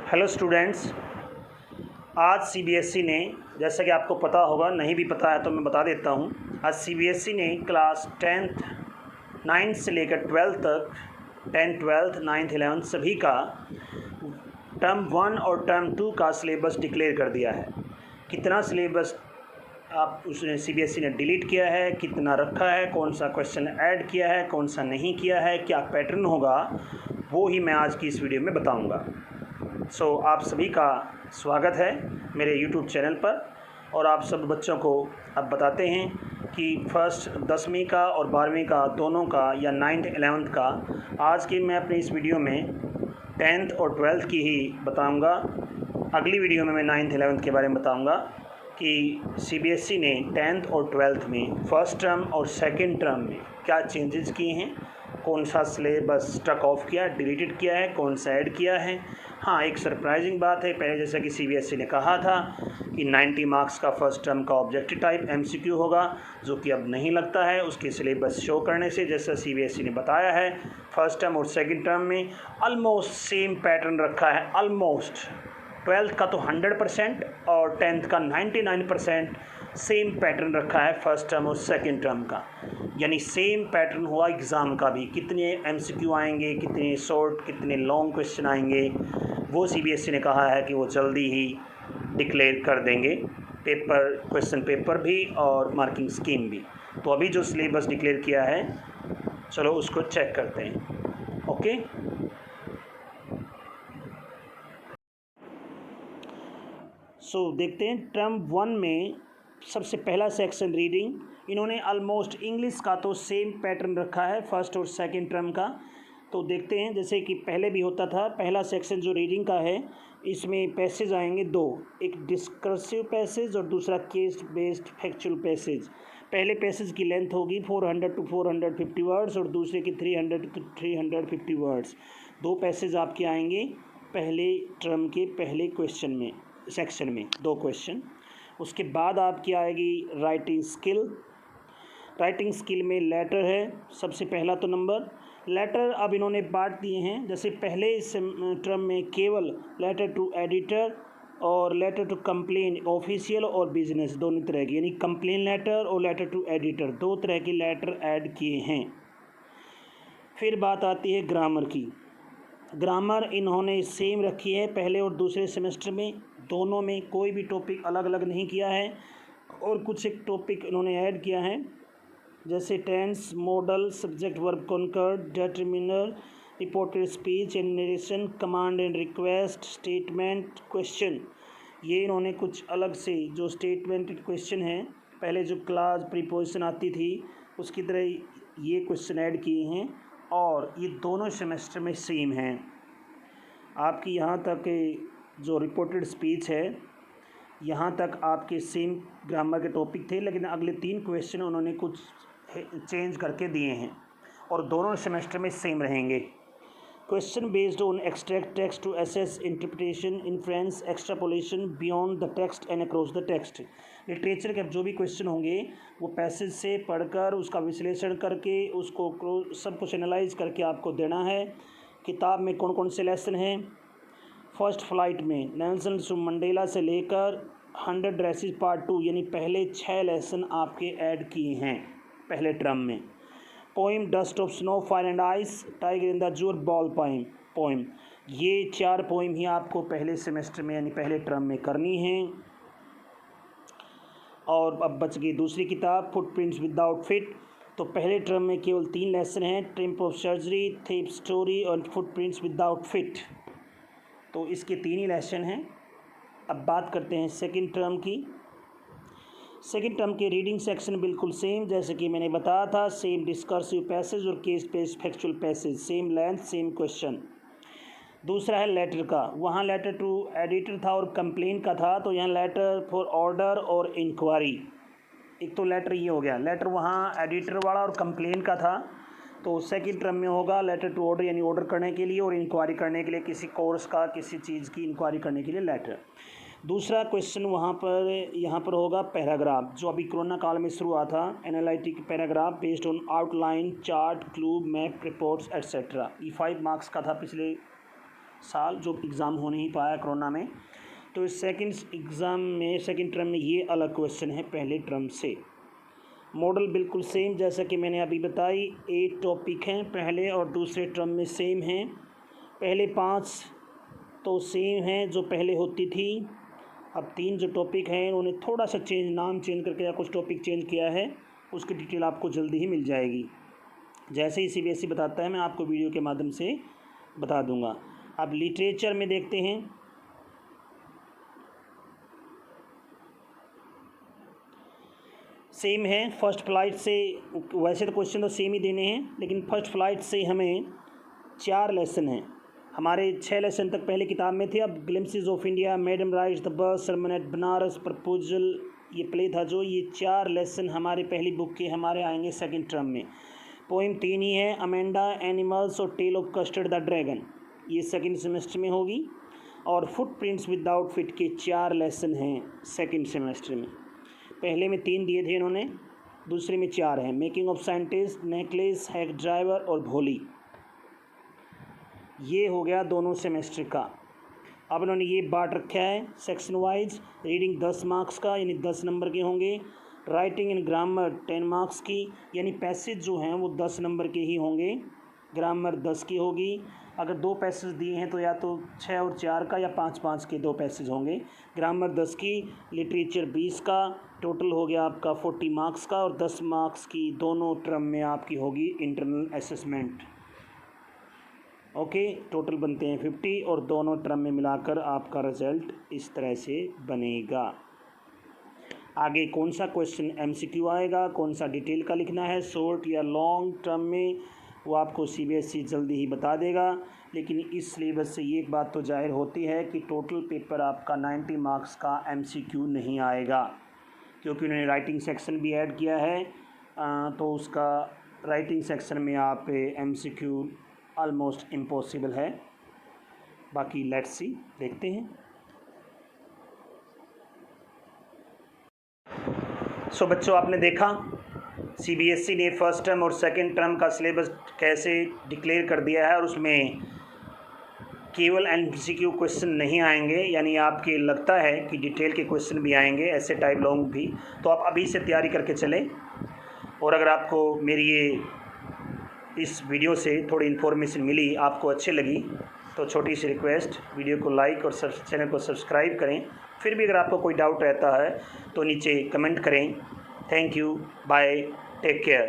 Hello students, आज CBSE ने, जैसा कि आपको पता होगा, नहीं भी पता है तो मैं बता देता हूँ। आज सीबीएसई ने क्लास 10th 9th से लेकर 12th तक 10th 12th 9th 11th सभी का टर्म 1 और टर्म 2 का सिलेबस डिक्लेयर कर दिया है। कितना सिलेबस आप उसने सीबीएसई ने डिलीट किया है, कितना रखा है, कौन सा क्वेश्चन ऐड किया है, कौन सा नहीं किया है, क्या पैटर्न होगा, वो ही मैं आज की इस वीडियो में बताऊंगा। आप सभी का स्वागत है मेरे YouTube चैनल पर। और आप सब बच्चों को अब बताते हैं कि फर्स्ट 10वीं का और 12वीं का दोनों का या 9th 11th का आज की मैं अपनी इस वीडियो में 10th और 12th की ही बताऊंगा। अगली वीडियो में मैं 9th 11th के बारे में बताऊंगा कि सीबीएसई ने 10th और 12th में फर्स्ट टर्म और सेकंड टर्म में क्या चेंजेस किए हैं, कौन सा सिलेबस स्टक ऑफ किया, डिलीटेड किया है, कौन सा ऐड किया है। हाँ, एक सरप्राइजिंग बात है, पहले जैसा कि सीबीएसई ने कहा था कि 90 मार्क्स का फर्स्ट टर्म का ऑब्जेक्टिव टाइप एमसीक्यू होगा, जो कि अब नहीं लगता है उसके सिलेबस शो करने से। जैसा सीबीएसई ने बताया है, फर्स्ट टर्म और सेकंड टर्म में ऑलमोस्ट सेम पैटर्न रखा है। ऑलमोस्ट 12th का तो 100% और 10th का 99% सेम पैटर्न रखा है फर्स्ट टर्म और सेकंड टर्म का, यानी सेम पैटर्न हुआ एग्ज़ाम का भी। कितने एमसीक्यू आएंगे, कितने शॉर्ट, कितने लॉन्ग क्वेश्चन आएंगे, वो सीबीएसई ने कहा है कि वो जल्दी ही डिक्लेयर कर देंगे, क्वेश्चन पेपर भी और मार्किंग स्कीम भी। तो अभी जो सिलेबस डिक्लेयर किया है, चलो उसको चेक करते हैं। ओके, देखते हैं टर्म 1 में सबसे पहला सेक्शन रीडिंग। इन्होंने ऑलमोस्ट इंग्लिश का तो सेम पैटर्न रखा है फर्स्ट और सेकंड टर्म का। तो देखते हैं, जैसे कि पहले भी होता था, पहला सेक्शन जो रीडिंग का है, इसमें पैसेज आएंगे दो, एक डिस्कर्सिव पैसेज और दूसरा केस बेस्ड फैक्चुअल पैसेज। पहले पैसेज की लेंथ होगी 400 to 450 वर्ड्स और दूसरे की 300 to 350 वर्ड्स। दो पैसेज आपके आएंगे पहले टर्म के पहले क्वेश्चन में, सेक्शन में दो क्वेश्चन। उसके बाद आपकी आएगी राइटिंग स्किल। राइटिंग स्किल में लेटर है सबसे पहला तो नंबर। लेटर अब इन्होंने बांट दिए हैं, जैसे पहले टर्म में केवल लेटर टू एडिटर और लेटर टू कंप्लेन, ऑफिशियल और बिजनेस दोनों तरह की, यानी कंप्लेन लेटर और लेटर टू एडिटर दो तरह के लेटर ऐड किए हैं। फिर बात आती है ग्रामर की। ग्रामर इन्होंने सेम रखी है पहले और दूसरे सेमेस्टर में, दोनों में कोई भी टॉपिक अलग अलग नहीं किया है। और कुछ एक टॉपिक इन्होंने ऐड किया है, जैसे tense, modal, subject verb concord, determiner, reported speech and narration, command and request, statement, question. ये इन्होंने कुछ अलग से जो स्टेटमेंट क्वेश्चन है, पहले जो क्लास प्रीपोजिशन आती थी उसकी तरह ये क्वेश्चन ऐड किए हैं। और ये दोनों सेमेस्टर में सेम हैं। आपकी यहाँ तक जो रिपोर्टेड स्पीच है, यहाँ तक आपके सेम ग्रामर के टॉपिक थे, लेकिन अगले 3 क्वेश्चन उन्होंने कुछ चेंज करके दिए हैं और दोनों सेमेस्टर में सेम रहेंगे। Question based on extract text to assess interpretation, inference, extrapolation beyond the text and across the text. Literature के जो भी क्वेश्चन होंगे वो पैसेज से पढ़कर उसका विश्लेषण करके उसको सब कुछ एनालाइज करके आपको देना है। किताब में कौन कौन से लेसन हैं? फर्स्ट फ्लाइट में नेल्सन मंडेला से लेकर 100 ड्रेसेस पार्ट 2, यानी पहले 6 लेसन आपके ऐड किए हैं पहले टर्म में। Poem dust of snow, fire and ice, tiger in the zoo, ball poem, ये 4 पोइम ही आपको पहले सेमेस्टर में यानी पहले टर्म में करनी है। और अब बच गई दूसरी किताब फुटप्रिंट्स विदाउट फिट। तो पहले टर्म में केवल 3 लेसन हैं, triumph of surgery, thief story और फुटप्रिंट्स विदाउट फिट। तो इसके 3 ही लेसन हैं। अब बात करते हैं सेकंड टर्म की। सेकंड टर्म के रीडिंग सेक्शन बिल्कुल सेम, जैसे कि मैंने बताया था, सेम डिस्कर्सिव पैसेज और case based factual passage, same length, same question. दूसरा है लेटर का, वहाँ लेटर टू एडिटर था और कंप्लेन का था, तो यहाँ लेटर फॉर ऑर्डर और इंक्वायरी। एक तो लेटर ये हो गया, लेटर वहाँ एडिटर वाला और कंप्लेन का था, तो सेकंड टर्म में होगा लेटर टू ऑर्डर, यानी ऑर्डर करने के लिए और इंक्वायरी करने के लिए, किसी कोर्स का किसी चीज़ की इंक्वायरी करने के लिए लेटर। दूसरा क्वेश्चन वहाँ पर यहाँ पर होगा पैराग्राफ, जो अभी कोरोना काल में शुरू हुआ था, analytic paragraph based on outline, chart, clue, map, reports etcetera. ये 5 मार्क्स का था पिछले साल जो एग्ज़ाम हो नहीं पाया कोरोना में। तो इस सेकंड एग्ज़ाम में सेकंड टर्म में ये अलग क्वेश्चन है पहले टर्म से। मॉडल बिल्कुल सेम जैसा कि मैंने अभी बताई, 8 टॉपिक हैं पहले और दूसरे टर्म में सेम हैं। पहले 5 तो सेम हैं जो पहले होती थी। अब 3 जो टॉपिक हैं उन्होंने थोड़ा सा नाम चेंज करके या कुछ टॉपिक चेंज किया है, उसकी डिटेल आपको जल्दी ही मिल जाएगी। जैसे ही CBSE बताता है मैं आपको वीडियो के माध्यम से बता दूंगा। अब लिटरेचर में देखते हैं। सेम है फर्स्ट फ्लाइट से, वैसे तो क्वेश्चन तो सेम ही देने हैं, लेकिन फर्स्ट फ्लाइट से हमें 4 लेसन हैं। हमारे 6 लेसन तक पहले किताब में थे। अब glimpses of India, madam rides, the birth, sermon at Benares, proposal, ये प्ले था जो, ये 4 लेसन हमारे पहली बुक के हमारे आएंगे सेकंड टर्म में। पोइम 3 ही है, अमेंडा, एनिमल्स और tale of custard the dragon, ये सेकंड सेमेस्टर में होगी। और फुटप्रिंट्स विदाउट फिट के 4 लेसन हैं सेकंड सेमेस्टर में। पहले में 3 दिए थे इन्होंने, दूसरे में 4 हैं, making of scientist, necklace, hack driver और भोली। ये हो गया दोनों सेमेस्टर का। अब इन्होंने ये बांट रखा है सेक्शन वाइज। रीडिंग 10 मार्क्स का यानी 10 नंबर के होंगे। राइटिंग एंड ग्रामर 10 मार्क्स की, यानी पैसेज जो हैं वो 10 नंबर के ही होंगे। ग्रामर 10 की होगी। अगर 2 पैसेज दिए हैं तो या तो 6 और 4 का या 5-5 के 2 पैसेज होंगे। ग्रामर 10 की, लिटरेचर 20 का, टोटल हो गया आपका 40 मार्क्स का। और 10 मार्क्स की दोनों टर्म में आपकी होगी इंटरनल असेसमेंट। ओके, टोटल बनते हैं 50 और दोनों टर्म में मिलाकर आपका रिजल्ट इस तरह से बनेगा। आगे कौन सा क्वेश्चन MCQ आएगा, कौन सा डिटेल का लिखना है, शॉर्ट या लॉन्ग टर्म में, वो आपको CBSE जल्दी ही बता देगा। लेकिन इस सिलेबस से ये एक बात तो जाहिर होती है कि टोटल पेपर आपका 90 मार्क्स का MCQ नहीं आएगा, क्योंकि उन्होंने राइटिंग सेक्शन भी ऐड किया है। तो उसका राइटिंग सेक्शन में आप MCQ ऑलमोस्ट इम्पॉसिबल है। बाकी लेट्स सी, देखते हैं। सो बच्चों, आपने देखा CBSE ने फर्स्ट टर्म और सेकंड टर्म का सिलेबस कैसे डिक्लेयर कर दिया है, और उसमें केवल MCQ क्वेश्चन नहीं आएंगे, यानी आपके लगता है कि डिटेल के क्वेश्चन भी आएंगे, ऐसे टाइप लॉन्ग भी। तो आप अभी से तैयारी करके चलें। और अगर आपको मेरी ये इस वीडियो से थोड़ी इन्फॉर्मेशन मिली, आपको अच्छी लगी, तो छोटी सी रिक्वेस्ट, वीडियो को लाइक और चैनल को सब्सक्राइब करें। फिर भी अगर आपको कोई डाउट रहता है तो नीचे कमेंट करें। Thank you, bye, take care.